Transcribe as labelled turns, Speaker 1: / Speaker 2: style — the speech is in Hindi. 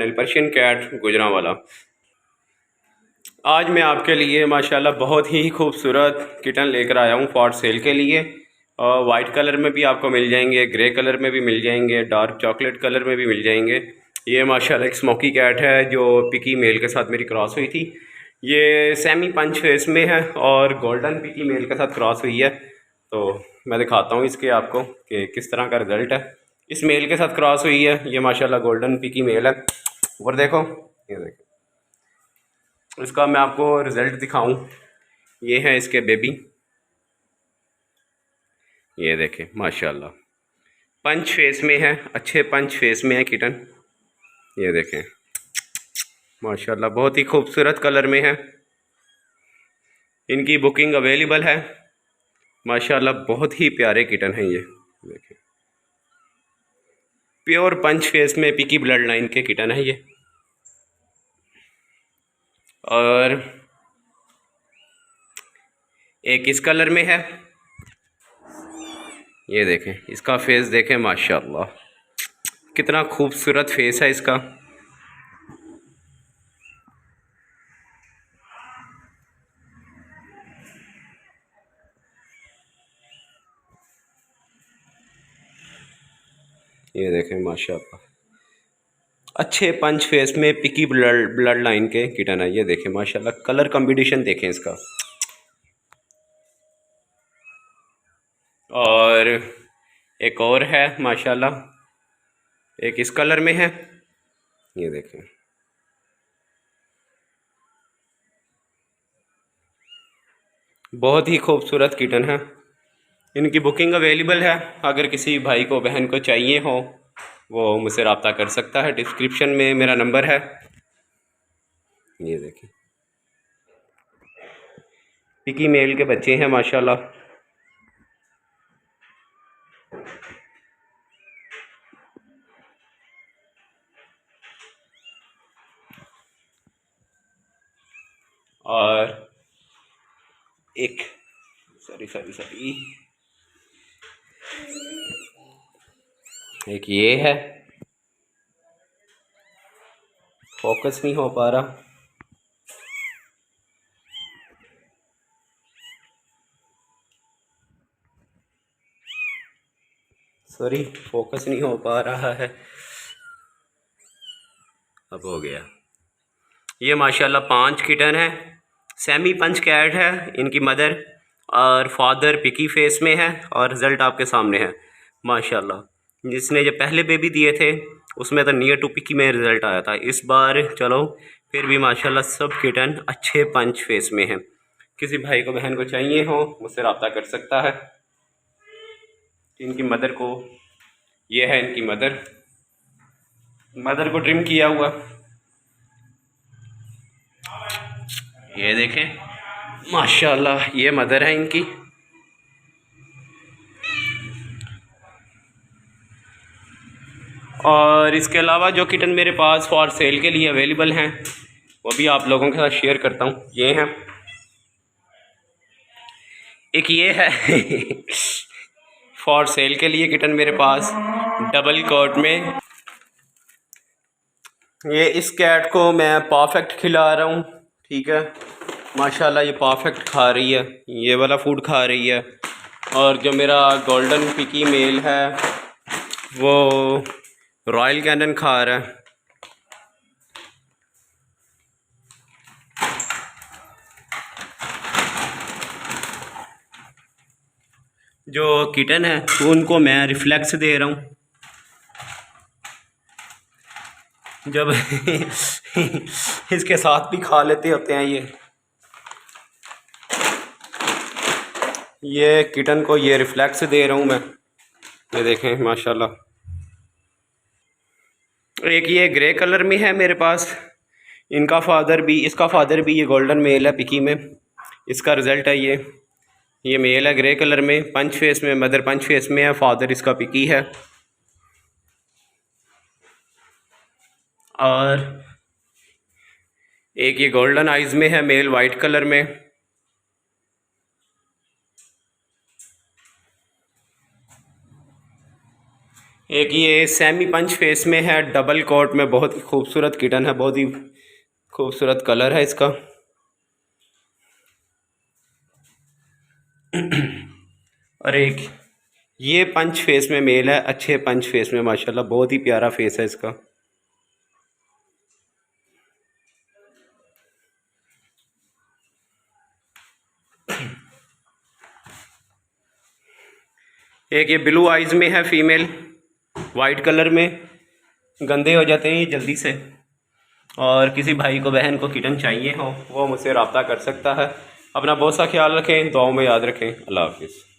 Speaker 1: नल पर्शियन कैट गुजरांवाला। आज मैं आपके लिए माशाल्लाह बहुत ही खूबसूरत किटन लेकर आया हूँ फॉर सेल के लिए। वाइट कलर में भी आपको मिल जाएंगे, ग्रे कलर में भी मिल जाएंगे, डार्क चॉकलेट कलर में भी मिल जाएंगे। ये माशाल्लाह एक स्मोकी कैट है जो पिकी मेल के साथ मेरी क्रॉस हुई थी। ये सेमी पंच फेस में है और गोल्डन पिकी मेल के साथ क्रॉस हुई है। तो मैं दिखाता हूँ इसके आपको कि किस तरह का रिज़ल्ट है। इस मेल के साथ क्रॉस हुई है, ये माशाल्लाह गोल्डन पिकी मेल है। ऊपर देखो, ये देखो, इसका मैं आपको रिज़ल्ट दिखाऊं। ये है इसके बेबी, ये देखें माशाल्लाह पंच फेस में है, अच्छे पंच फेस में है किटन। ये देखें माशाल्लाह बहुत ही खूबसूरत कलर में है। इनकी बुकिंग अवेलेबल है। माशाल्लाह बहुत ही प्यारे किटन हैं ये। देखें प्योर पंच फेस में पिकी ब्लड लाइन के किटन है ये। और एक इस कलर में है, ये देखें इसका फेस देखें माशाल्लाह कितना खूबसूरत फेस है इसका। ये देखें माशाल्लाह अच्छे पंच फेस में पिकी ब्लड लाइन के किटन है। ये देखें माशाल्लाह कलर कॉम्बिनेशन देखें इसका। और एक और है माशाल्लाह, एक इस कलर में है, ये देखें बहुत ही खूबसूरत किटन है। इनकी बुकिंग अवेलेबल है। अगर किसी भाई को बहन को चाहिए हो वो मुझसे रब्ता कर सकता है। डिस्क्रिप्शन में मेरा नंबर है। ये देखें पिकी मेल के बच्चे हैं माशाल्लाह। और एक सॉरी एक ये है, फोकस नहीं हो पा रहा, सॉरी फोकस नहीं हो पा रहा है, अब हो गया। ये माशाल्लाह 5 किटन है, सेमी पंच कैट है इनकी मदर, और फादर पिकी फेस में है। और रिज़ल्ट आपके सामने है माशाल्लाह। जिसने जो पहले बेबी दिए थे उसमें तो नियर टू पिकी में रिज़ल्ट आया था। इस बार चलो फिर भी माशाल्लाह सब किटन अच्छे पंच फेस में हैं। किसी भाई को बहन को चाहिए हो मुझसे रब्ता कर सकता है। इनकी मदर को, ये है इनकी मदर, मदर को ट्रिम किया हुआ, ये देखें माशाल्लाह ये मदर है इनकी। और इसके अलावा जो किटन मेरे पास फॉर सेल के लिए अवेलेबल हैं वो भी आप लोगों के साथ शेयर करता हूँ। ये हैं, एक ये है फॉर सेल के लिए किटन मेरे पास डबल कोट में। ये इस कैट को मैं परफेक्ट खिला रहा हूँ, ठीक है माशाल्लाह ये परफेक्ट खा रही है, ये वाला फूड खा रही है। और जो मेरा गोल्डन पिकी मेल है वो रॉयल कैनन खा रहा है। जो किटन है उनको मैं रिफ्लेक्स दे रहा हूँ। जब इसके साथ भी खा लेते होते हैं ये किटन को ये रिफ्लेक्स दे रहा हूँ मैं। ये देखें माशाल्लाह। एक ये ग्रे कलर में है मेरे पास, इनका फादर भी, इसका फादर भी ये गोल्डन मेल है पिकी में। इसका रिज़ल्ट है ये मेल है ग्रे कलर में, पंच फेस में, मदर पंच फेस में है, फादर इसका पिकी है। और एक ये गोल्डन आइज में है, मेल वाइट कलर में। एक ये सेमी पंच फेस में है, डबल कोट में, बहुत ही खूबसूरत किटन है, बहुत ही खूबसूरत कलर है इसका। और एक ये पंच फेस में मेल है, अच्छे पंच फेस में माशाल्लाह, बहुत ही प्यारा फेस है इसका। एक ये ब्लू आइज में है फीमेल, वाइट कलर में, गंदे हो जाते हैं ये जल्दी से। और किसी भाई को बहन को किटन चाहिए हो वो मुझसे रब्ता कर सकता है। अपना बहुत सा ख्याल रखें, दुआओं में याद रखें। अल्लाह हाफिज़।